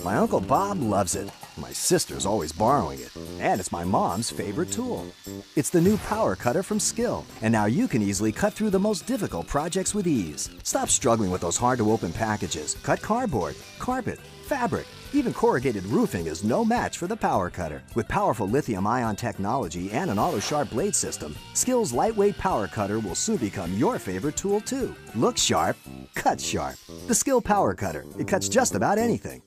My Uncle Bob loves it. My sister's always borrowing it. And it's my mom's favorite tool. It's the new power cutter from Skil. And now you can easily cut through the most difficult projects with ease. Stop struggling with those hard-to-open packages. Cut cardboard, carpet, fabric. Even corrugated roofing is no match for the power cutter. With powerful lithium-ion technology and an auto-sharp blade system, Skil's lightweight power cutter will soon become your favorite tool too. Look sharp, cut sharp. The Skil power cutter. It cuts just about anything.